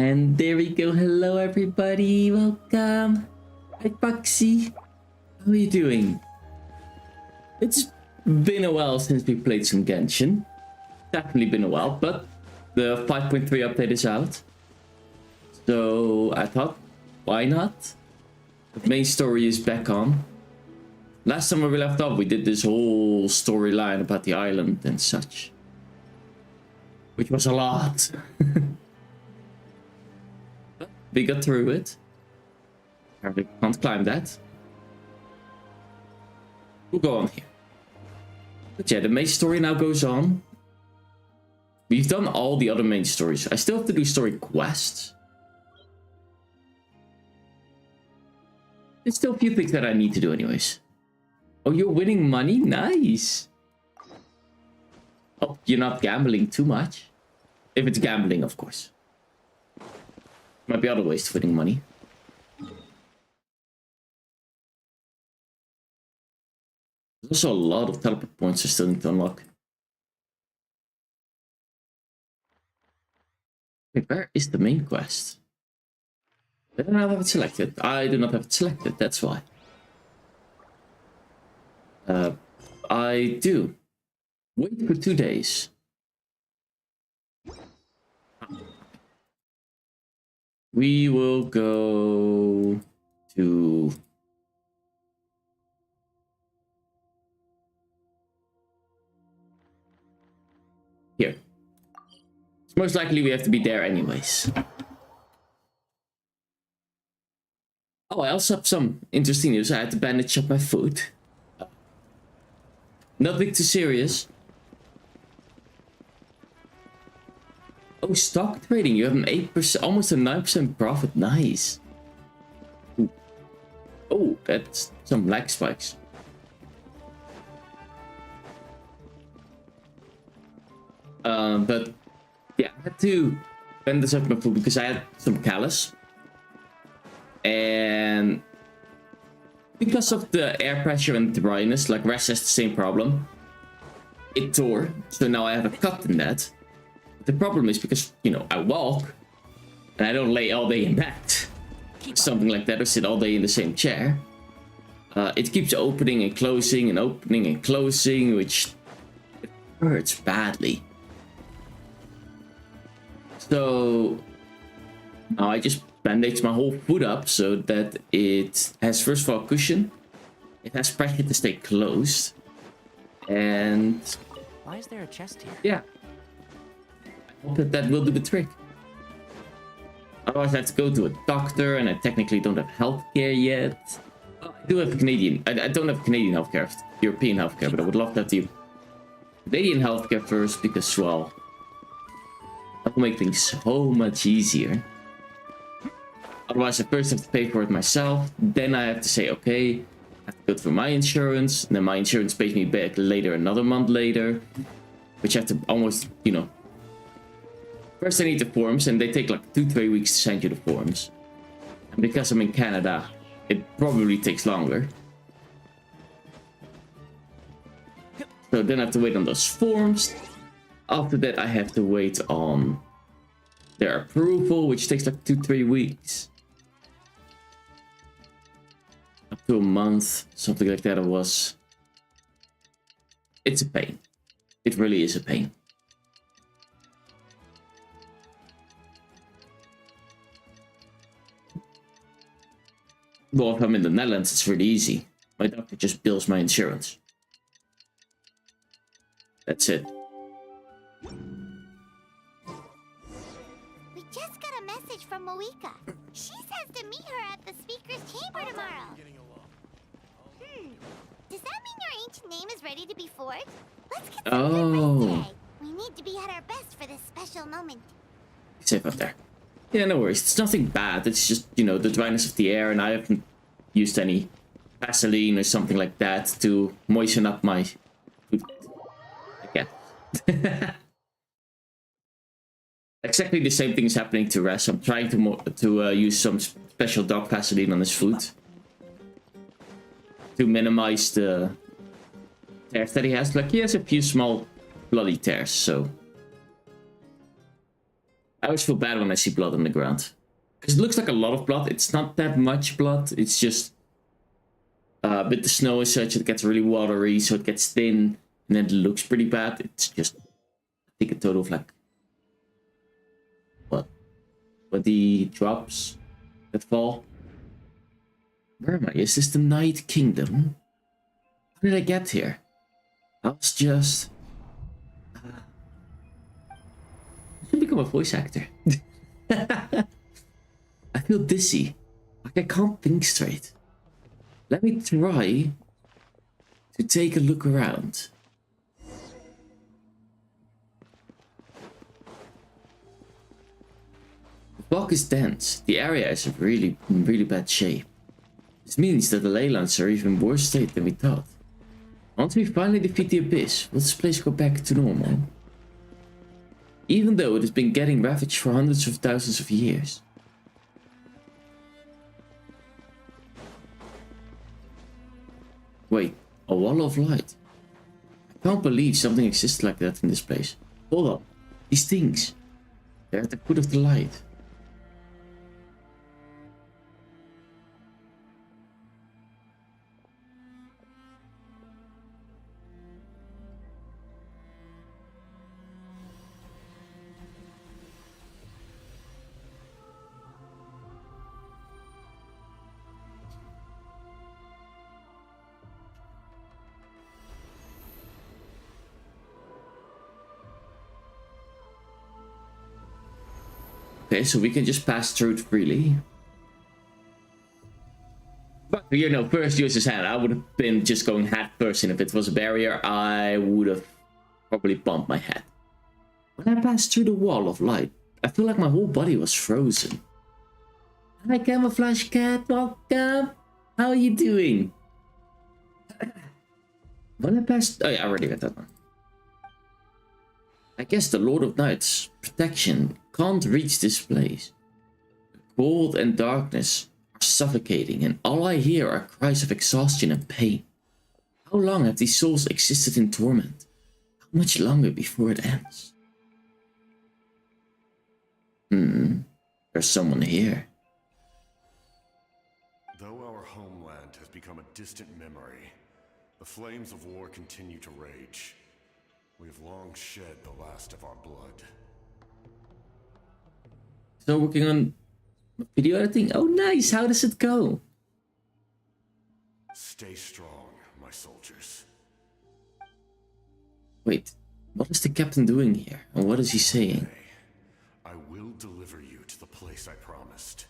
And there we go. Hello, everybody. Welcome. Hi, Foxy. How are you doing? It's been a while since we played some Genshin. Definitely been a while, but the 5.3 update is out. So I thought, why not? The main story is back on. Last time where we left off, we did this whole storyline about the island and such. Which was a lot. But we got through it. Apparently can't climb that. We'll go on here. But yeah, the main story now goes on. We've done all the other main stories. I still have to do story quests. There's still a few things that I need to do anyways. Oh, you're winning money? Nice. Oh, you're not gambling too much. If it's gambling, of course. Might be other ways to winning money. There's also a lot of teleport points I still need to unlock. Wait, where is the main quest? I do not have it selected. I do not have it selected, that's why. I do. Wait for 2 days. We will go to... here. Most likely we have to be there anyways. Oh, I also have some interesting news. I had to bandage up my foot. Nothing too serious. Oh, stock trading. You have an 8%, almost a 9% profit. Nice. Ooh. Oh, that's some lag spikes. But yeah, I had to bandage up my foot because I had some callus. And because of the air pressure and dryness, like Rest has the same problem. It tore, so now I have a cut in that. The problem is because, you know, I walk and I don't lay all day in bed. Something like that, or sit all day in the same chair. It keeps opening and closing and opening and closing, which hurts badly. So now I just bandage my whole foot up so that it has, first of all, cushion. It has pressure to stay closed. And why is there a chest here? Yeah. I hope that will do the trick. Otherwise I have to go to a doctor and I technically don't have healthcare yet. Oh, I do have Canadian. I don't have Canadian healthcare, I have European healthcare, but I would love to have the Canadian healthcare first because, well, that will make things so much easier. Otherwise, I first have to pay for it myself. Then I have to say, okay, I have to go through my insurance. And then my insurance pays me back later, another month later. Which I have to almost, you know. First I need the forms, and they take like 2-3 weeks to send you the forms. And because I'm in Canada, it probably takes longer. So then I have to wait on those forms. After that, I have to wait on their approval, which takes like 2-3 weeks. Up to a month, something like that it was. It's a pain. It really is a pain. Well, if I'm in the Netherlands, it's really easy. My doctor just bills my insurance. That's it. We just got a message from Wisca. She says to meet her at the speaker's chamber tomorrow. Does that mean your ancient name is ready to be forged? Let's get some good rest today. We need to be at our best for this special moment. Be safe out there. Yeah, no worries. It's nothing bad. It's just, you know, the dryness of the air, and I haven't used any Vaseline or something like that to moisten up my foot. Again. Exactly the same thing is happening to Res. I'm trying to use some special dog Vaseline on his foot to minimize the tears that he has. Like, he has a few small bloody tears, so I always feel bad when I see blood on the ground. Because it looks like a lot of blood. It's not that much blood. It's just... with the snow and such, it gets really watery, so it gets thin. And then it looks pretty bad. It's just... I think a total of like... What? 20 drops that fall. Where am I? Is this the Night Kingdom? How did I get here? I was just... I should become a voice actor. I feel dizzy. Like I can't think straight. Let me try to take a look around. The fog is dense. The area is in really bad shape. This means that the leylands are even worse state than we thought. Once we finally defeat the Abyss, will this place go back to normal? Even though it has been getting ravaged for hundreds of thousands of years. Wait, a wall of light. I can't believe something exists like that in this place. Hold up, these things. They're at the foot of the light. Okay, so we can just pass through it freely. But, you know, first use his hand. I would have been just going head first, and if it was a barrier, I would have probably bumped my head. When I passed through the wall of light, I feel like my whole body was frozen. Hi, Camouflage Cat, welcome! How are you doing? When I passed... Oh yeah, I already got that one. I guess the Lord of Night's protection can't reach this place. The cold and darkness are suffocating, and all I hear are cries of exhaustion and pain. How long have these souls existed in torment? How much longer before it ends? There's someone here. Though our homeland has become a distant memory, the flames of war continue to rage. We have long shed the last of our blood. So working on video editing. Oh nice, how does it go? Stay strong, my soldiers. Wait, what is the captain doing here? And what is he saying? I will deliver you to the place I promised.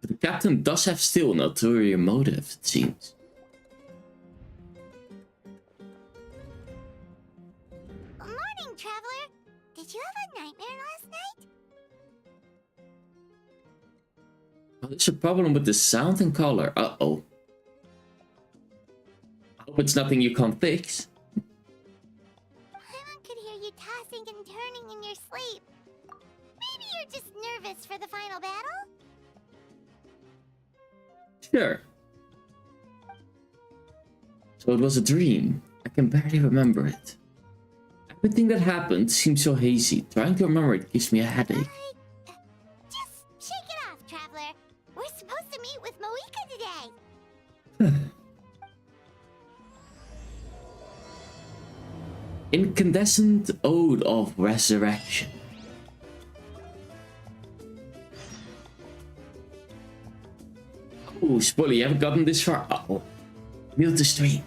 The captain does have still an ulterior motive, it seems. Morning, traveler. Did you have a nightmare last night? Well, there's a problem with the sound and color. Uh-oh. I hope it's nothing you can't fix. Paimon could hear you tossing and turning in your sleep. Maybe you're just nervous for the final battle? Sure. So it was a dream. I can barely remember it. Everything that happened seems so hazy. Trying to remember it gives me a headache. Just shake it off, traveler. We're supposed to meet with Moika today. Incandescent Ode of Resurrection. Oh, spoiler, you haven't gotten this far. Uh-oh. Mute the stream.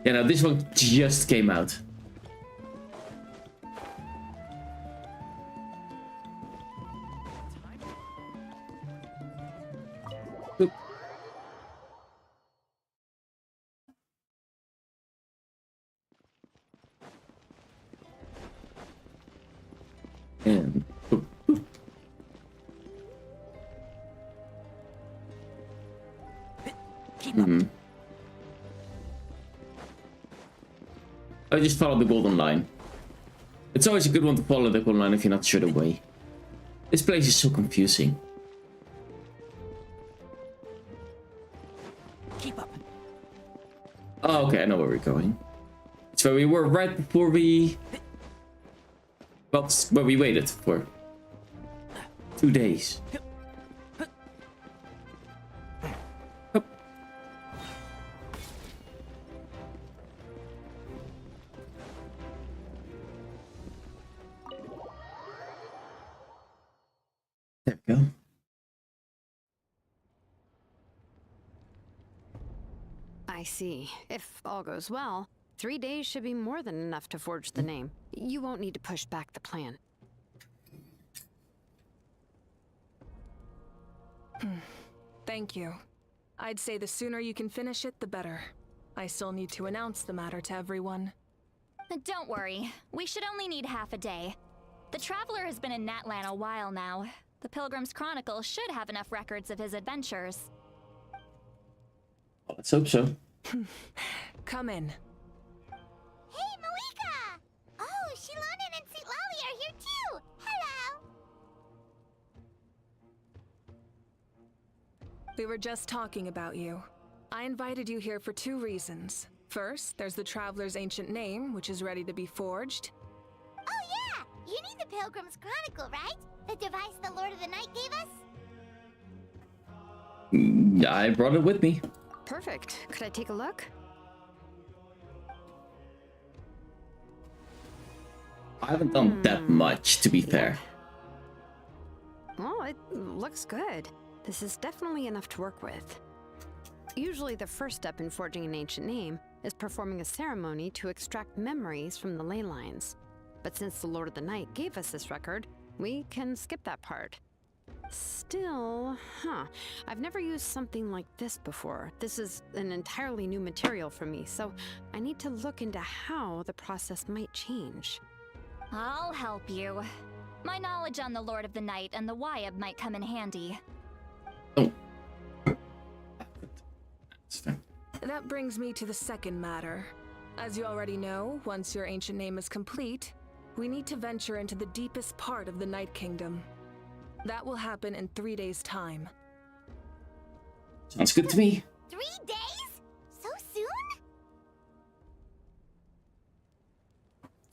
Yeah, no, this one just came out. Oop. And oop, oop. Keep up. I just follow the golden line. It's always a good one to follow the golden line if you're not sure the way. This place is so confusing. Oh, okay, I know where we're going. It's where we were right before we... Well, it's where we waited for 2 days. Hup. There we go. I see. If all goes well, 3 days should be more than enough to forge the name. You won't need to push back the plan. Thank you. I'd say the sooner you can finish it, the better. I still need to announce the matter to everyone. Don't worry. We should only need half a day. The Traveler has been in Natlan a while now. The Pilgrim's Chronicle should have enough records of his adventures. Let's hope so. Come in. Hey, Malika! Oh, Shilonen and St. Lolly are here too! Hello! We were just talking about you. I invited you here for 2 reasons. First, there's the Traveler's ancient name, which is ready to be forged. Oh yeah! You need the Pilgrim's Chronicle, right? The device the Lord of the Night gave us? I brought it with me. Perfect. Could I take a look? I haven't done that much, to be fair. Well, it looks good. This is definitely enough to work with. Usually the first step in forging an ancient name is performing a ceremony to extract memories from the ley lines. But since the Lord of the Night gave us this record, we can skip that part. Still, I've never used something like this before. This is an entirely new material for me, so I need to look into how the process might change. I'll help you. My knowledge on the Lord of the Night and the Wyab might come in handy. Oh. That's fair. That brings me to the second matter. As you already know, once your ancient name is complete, we need to venture into the deepest part of the Night Kingdom. That will happen in 3 days' time. Sounds good to me. 3 days? So soon?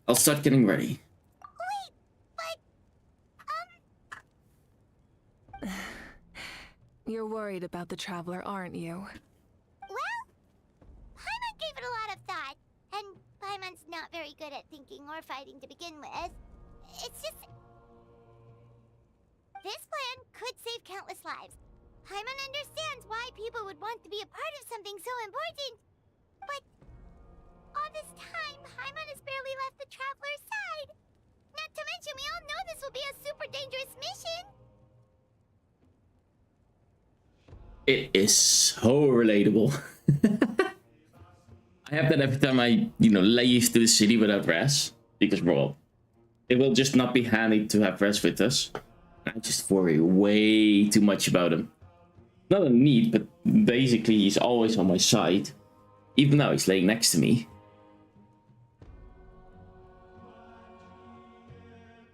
I'll start getting ready. Wait, but, You're worried about the Traveler, aren't you? well, Paimon gave it a lot of thought, and Paimon's not very good at thinking or fighting to begin with. It's just... This plan could save countless lives. Paimon understands why people would want to be a part of something so important. But all this time, Paimon has barely left the Traveler's side. Not to mention, we all know this will be a super dangerous mission. It is so relatable. I have that every time I, leave to the city without Res. Because, well, it will just not be handy to have Res with us. I just worry way too much about him. Not a need, but basically he's always on my side. Even now he's laying next to me.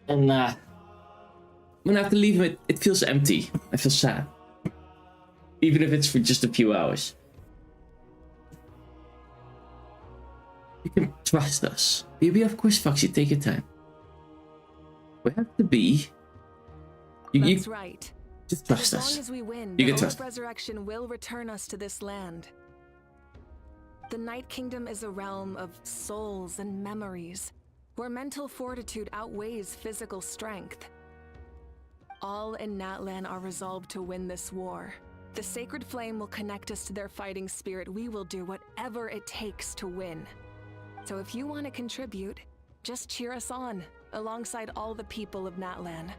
And when I have to leave him, it feels empty. I feel sad. Even if it's for just a few hours. You can trust us. Baby, of course, Foxy, take your time. We have to be... That's right. Just trust As long us. as we win, You the can trust. Hope Resurrection will return us to this land. The Night Kingdom is a realm of souls and memories, where mental fortitude outweighs physical strength. All in Natlan are resolved to win this war. The Sacred Flame will connect us to their fighting spirit. We will do whatever it takes to win. So if you want to contribute, just cheer us on, alongside all the people of Natlan.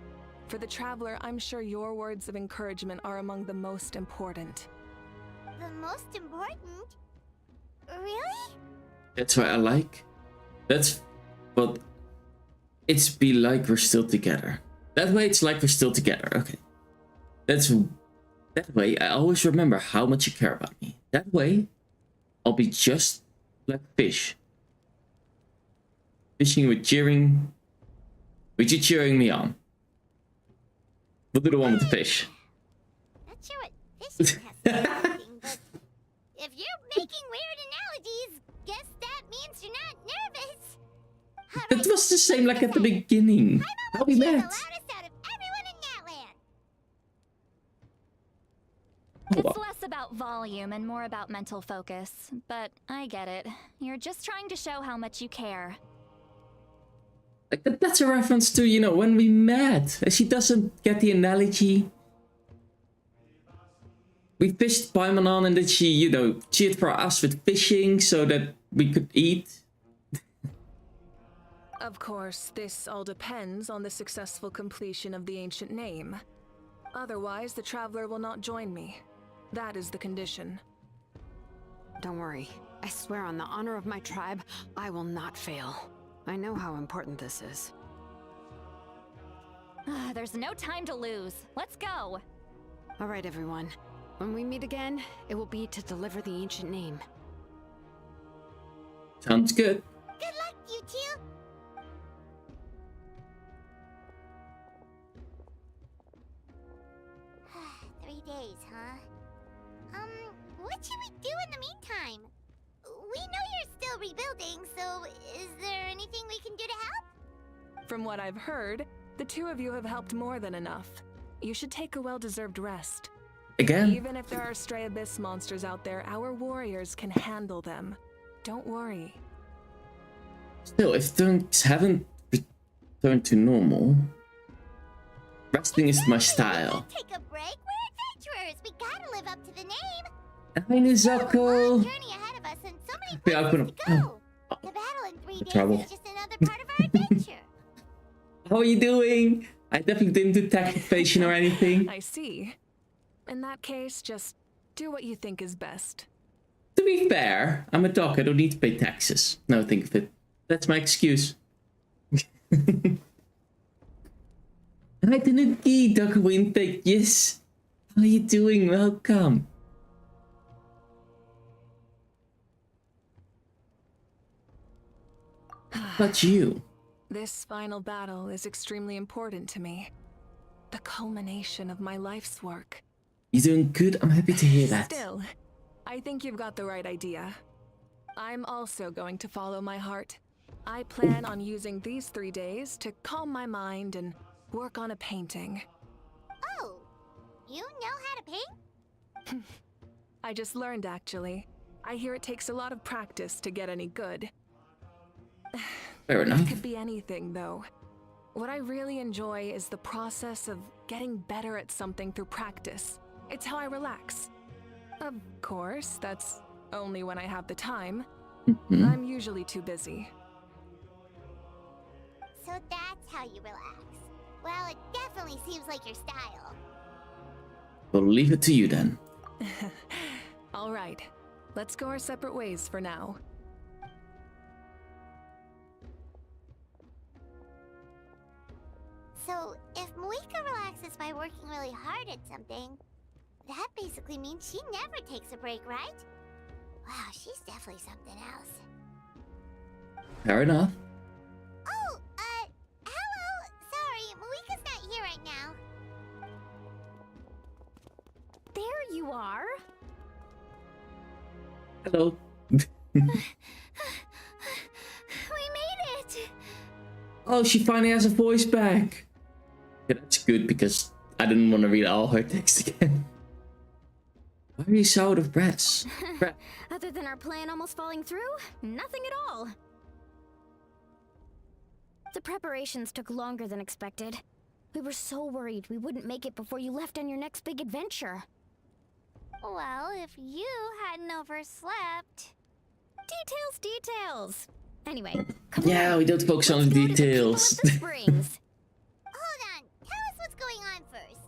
For the Traveler, I'm sure your words of encouragement are among the most important. The most important? Really? That's what I like. But it's be like we're still together. That way it's like we're still together, okay. That way I always remember how much you care about me. That way, I'll be just like fish. Fishing with you cheering me on. We'll do the one with the fish. Not sure what fishing has to do with anything, but if you're making weird Apologies. Guess that means you're not nervous. It was the same like at the beginning. How we She's the met. loudest out of everyone in Natland. It's less about volume and more about mental focus. But I get it. You're just trying to show how much you care. Like that's a reference to, you know, when we met. She doesn't get the analogy. We fished Paimon on and then she, you know, cheered for us with fishing so that we could eat. Of course, this all depends on the successful completion of the ancient name. Otherwise, the traveler will not join me. That is the condition. Don't worry. I swear on the honor of my tribe, I will not fail. I know how important this is. There's no time to lose. Let's go. All right, everyone. When we meet again, it will be to deliver the ancient name. Sounds good. Good luck, you two. Days, huh? What should we do in the meantime? We know you're still rebuilding, so is there anything we can do to help? From what I've heard, the two of you have helped more than enough. You should take a well-deserved rest. Again? Even if there are stray abyss monsters out there, our warriors can handle them. Don't worry. Still, if things haven't returned to normal, resting is my style. Take a break. We're adventurers. We gotta live up to the name. Hi, Long Nizako. journey ahead of us and so many Yeah, I'm places gonna- to go. The battle in 3 days trouble. is just another part of our adventure. How are you doing? I definitely didn't do tax evasion or anything. I see. In that case, just do what you think is best. To be fair, I'm a dog. I don't need to pay taxes. Now think of it. That's my excuse. Hi, Tanuki, Doggo Impact. Yes. How are you doing? Welcome. How about you? This final battle is extremely important to me. The culmination of my life's work. You doing good? I'm happy to hear that. Still, I think you've got the right idea. I'm also going to follow my heart. I plan on using these 3 days to calm my mind and work on a painting. Oh, you know how to paint? I just learned, actually. I hear it takes a lot of practice to get any good. Fair enough. It could be anything, though. What I really enjoy is the process of getting better at something through practice. It's how I relax. Of course, that's only when I have the time. I'm usually too busy. So that's how you relax. Well, it definitely seems like your style. We'll leave it to you then. All right, let's go our separate ways for now. So, if Moika relaxes by working really hard at something, that basically means she never takes a break, right? Wow, she's definitely something else. Fair enough. Oh, hello! Sorry, Moika's not here right now. There you are. Hello. We made it! Oh, she finally has a voice back. Yeah, that's good because I didn't want to read all her text again. Why are you so out of breath? Other than our plan almost falling through, nothing at all. The preparations took longer than expected. We were so worried we wouldn't make it before you left on your next big adventure. Well, if you hadn't overslept... Details! Anyway, come Yeah, on. we don't focus on Let's the go to the people details. at the springs. Hold on, tell us what's going on first.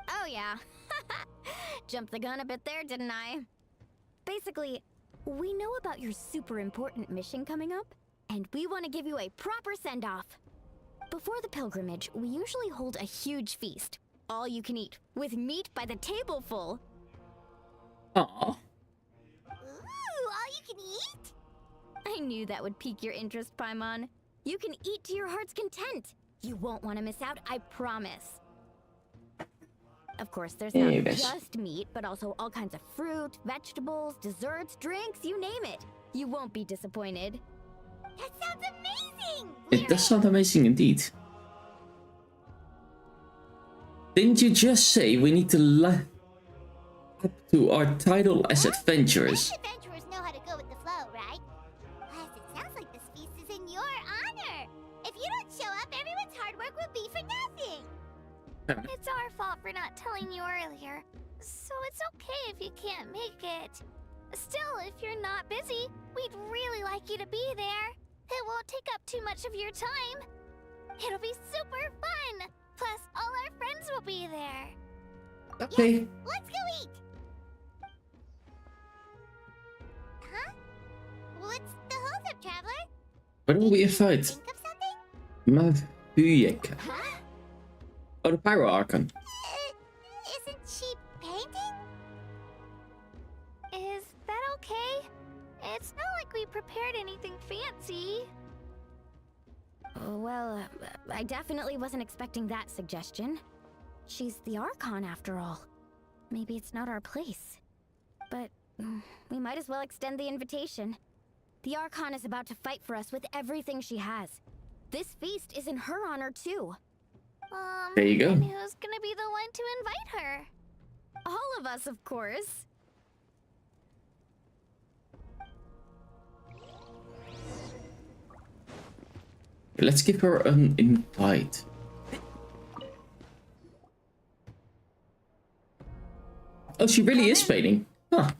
Oh yeah. Jumped the gun a bit there, didn't I? Basically, we know about your super important mission coming up, and we want to give you a proper send-off. Before the pilgrimage, we usually hold a huge feast. All you can eat, with meat by the tableful. Aw. Ooh, all you can eat? I knew that would pique your interest, Paimon. You can eat to your heart's content. You won't want to miss out, I promise. Of course, there's Yeah, not yes. just meat, but also all kinds of fruit, vegetables, desserts, drinks, you name it. You won't be disappointed. That sounds amazing! It does sound amazing indeed. Didn't you just say we need to live up to our title as adventurers? Us adventurers know how to go with the flow, right? Plus, it sounds like this feast is in your honor. If you don't show up, everyone's hard work will be for nothing. It's our fault for not telling you earlier, so it's okay if you can't make it. Still, if you're not busy, we'd really like you to be there. It won't take up too much of your time. It'll be super fun. Plus, all our friends will be there. Okay. Let's go eat! Huh? What's the holdup, traveler? Where will we Did you invite? think of something? Mavuyeka. Huh? Oh, the Pyro Archon. Isn't she painting? Is that okay? It's not like we prepared anything fancy. Well, I definitely wasn't expecting that suggestion. She's the Archon after all. Maybe it's not our place. But we might as well extend the invitation. The Archon is about to fight for us with everything she has. This feast is in her honor too. There you go. And who's gonna be the one to invite her? All of us, of course. Let's give her an invite. Oh, she really is painting. Huh.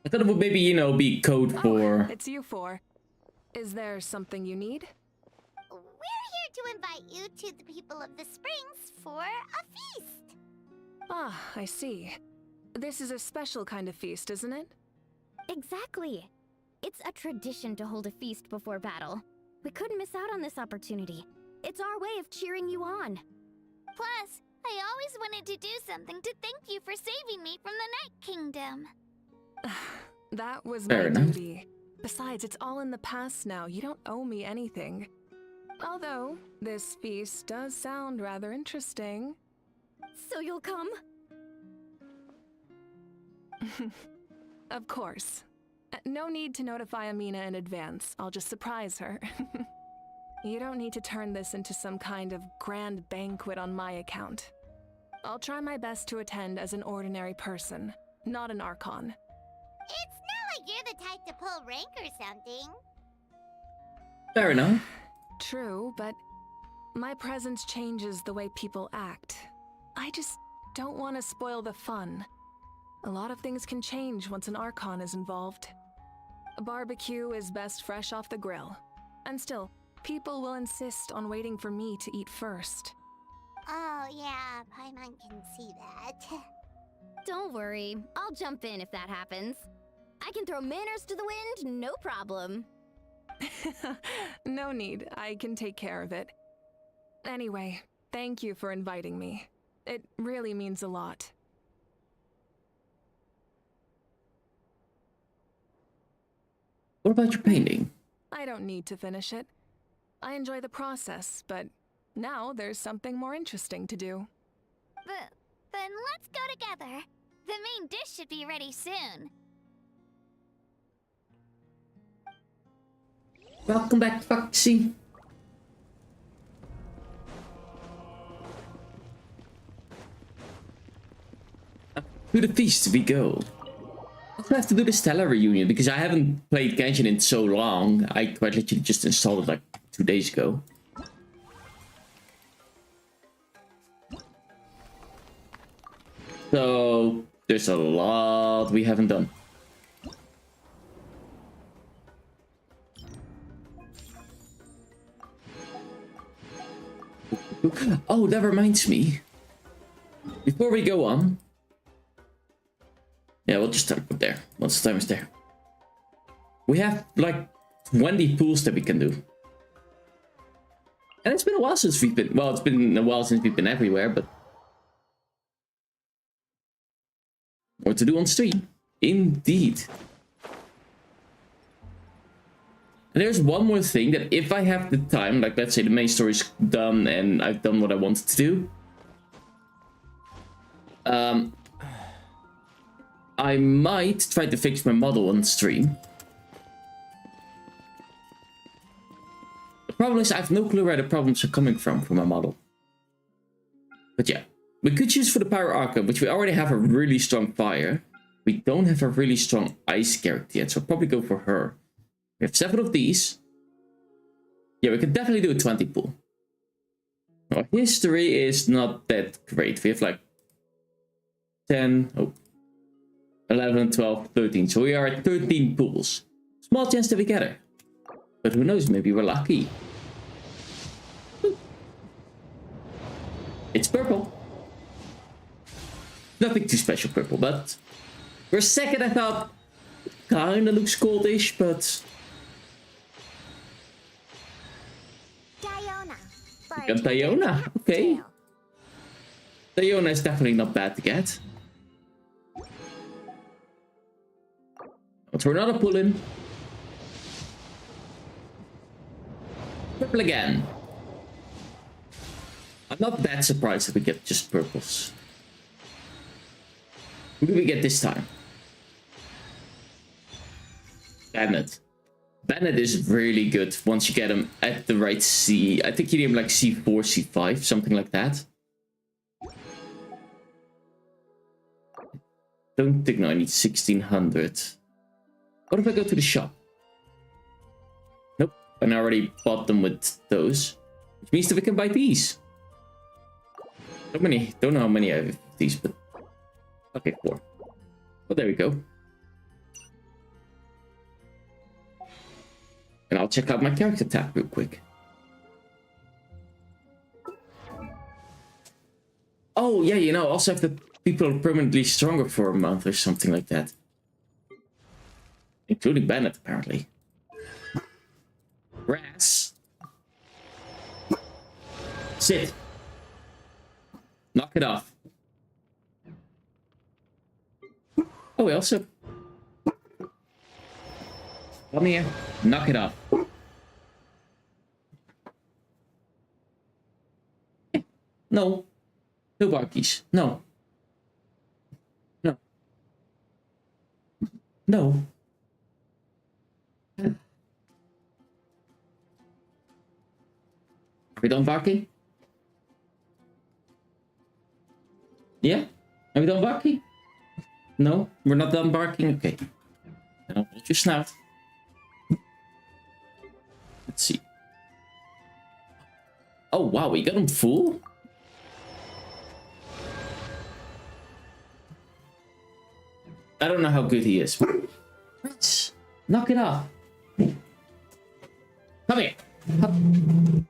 I thought it would maybe, you know, be code for... It's you four. Is there something you need? We're here to invite you to the people of the Springs for a feast. Ah, I see. This is a special kind of feast, isn't it? Exactly. It's a tradition to hold a feast before battle. We couldn't miss out on this opportunity. It's our way of cheering you on. Plus, I always wanted to do something to thank you for saving me from the Night Kingdom. That was Fair my enough. duty. Besides, it's all in the past now. You don't owe me anything. Although, this feast does sound rather interesting. So you'll come? Of course. No need to notify Amina in advance. I'll just surprise her. You don't need to turn this into some kind of grand banquet on my account. I'll try my best to attend as an ordinary person, not an Archon. It's not like you're the type to pull rank or something. Fair enough. True, but my presence changes the way people act. I just don't want to spoil the fun. A lot of things can change once an Archon is involved. A barbecue is best fresh off the grill. And still, people will insist on waiting for me to eat first. Oh yeah, Paimon can see that. Don't worry. I'll jump in if that happens. I can throw manners to the wind, no problem. No need, I can take care of it. Anyway, thank you for inviting me. It really means a lot. What about your painting? I don't need to finish it. I enjoy the process, but now there's something more interesting to do. Then let's go together. The main dish should be ready soon. Welcome back, Foxy. To the feast we go. I have to do the Stella reunion because I haven't played Genshin in so long. I quite literally just installed it like 2 days ago. So there's a lot we haven't done. Oh, that reminds me. Before we go on. Yeah, we'll just start up there. Once the time is there. We have like 20 pools that we can do. And it's been a while since we've been... Well, it's been a while since we've been everywhere, but... More to do on stream. Indeed. And there's one more thing that if I have the time, like let's say the main story's done and I've done what I wanted to do, I might try to fix my model on stream. The problem is I have no clue where the problems are coming from for my model. But yeah, we could choose for the Power Arca, which we already have a really strong fire. We don't have a really strong ice character yet, so I'll probably go for her. We have 7 of these. Yeah, we could definitely do a 20 pool. Our history is not that great. We have like 10, 11, 12, 13. So we are at 13 pools. Small chance that we get her. But who knows, maybe we're lucky. It's purple. Nothing too special purple, but for a second I thought kinda looks goldish, but Diona. we got Diona. Okay. Diona is definitely not bad to get. But we're not a pull-in. Purple again. I'm not that surprised that we get just purples. Who do we get this time? Bennett. Bennett is really good once you get him at the right C. I think you need him like C4, C5, something like that. Don't think, no, I need 1600. What if I go to the shop? Nope, and I already bought them with those. Which means that we can buy these. So many, don't know how many I have of these, but... Okay, 4. Well, there we go. And I'll check out my character tab real quick. Oh, yeah, you know, also have the people permanently stronger for a month or something like that. Including Bennett, apparently. Grass. Sit. Knock it off. Oh, we also... Come here. Knock it off. No. No barkies. No. No. No. Are we done barking? Yeah? Are we done barking? No? We're not done barking? Okay. Now hold your snout. Let's see. Oh wow, we got him full? I don't know how good he is. Let's knock it off. Come here. Come.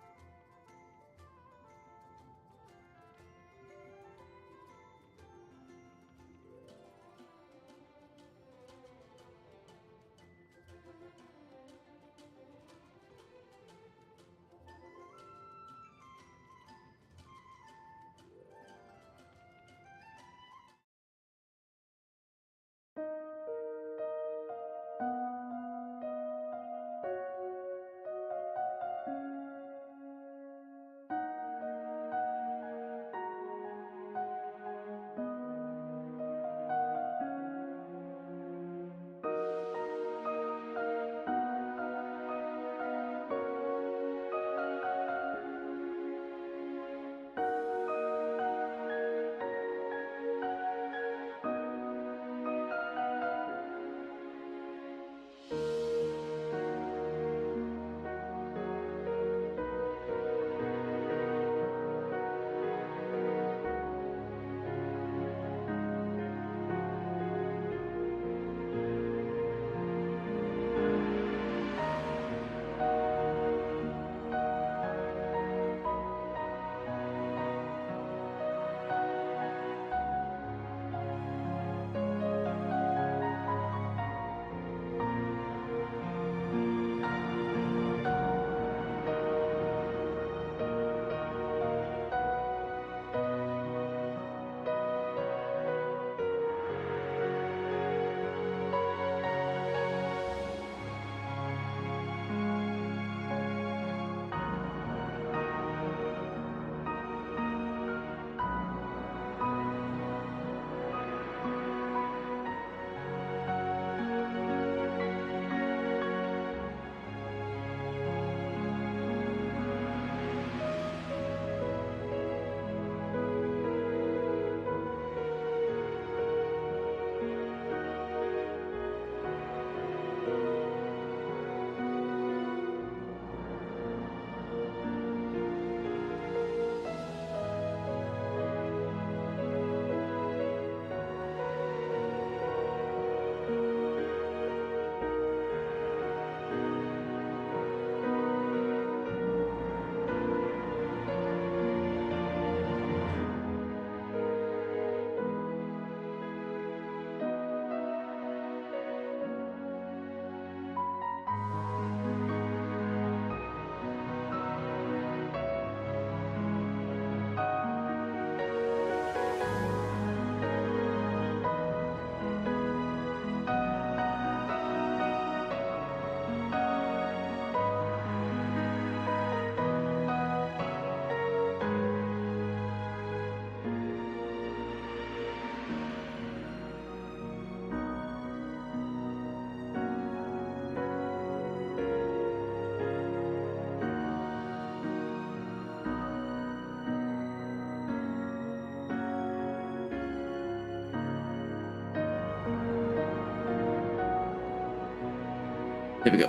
There we go.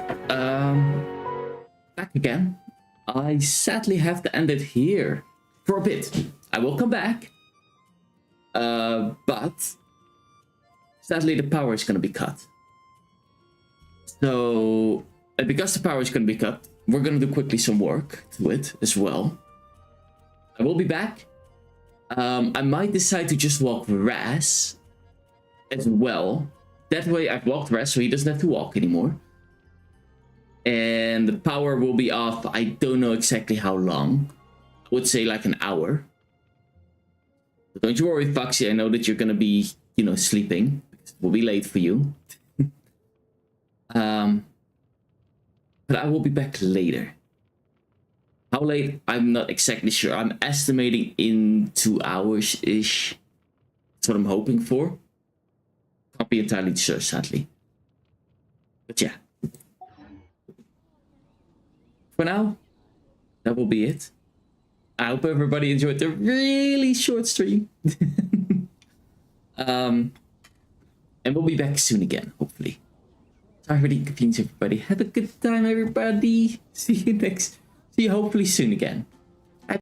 Back again. I sadly have to end it here for a bit. I will come back. But sadly the power is gonna be cut. So, because the power is gonna be cut, we're gonna do quickly some work to it as well. I will be back. I might decide to just walk Raz as well. That way I've walked Raz, so he doesn't have to walk anymore. And the power will be off, I don't know exactly how long. I would say like an hour. But don't you worry, Foxy, I know that you're gonna be, you know, sleeping. Because it will be late for you. But I will be back later. How late? I'm not exactly sure. I'm estimating in 2 hours-ish. That's what I'm hoping for. Can't be entirely sure, sadly. But yeah. For now, that will be it. I hope everybody enjoyed the really short stream. And we'll be back soon again, hopefully. Sorry for the inconvenience, everybody. Have a good time, everybody. See you hopefully soon again.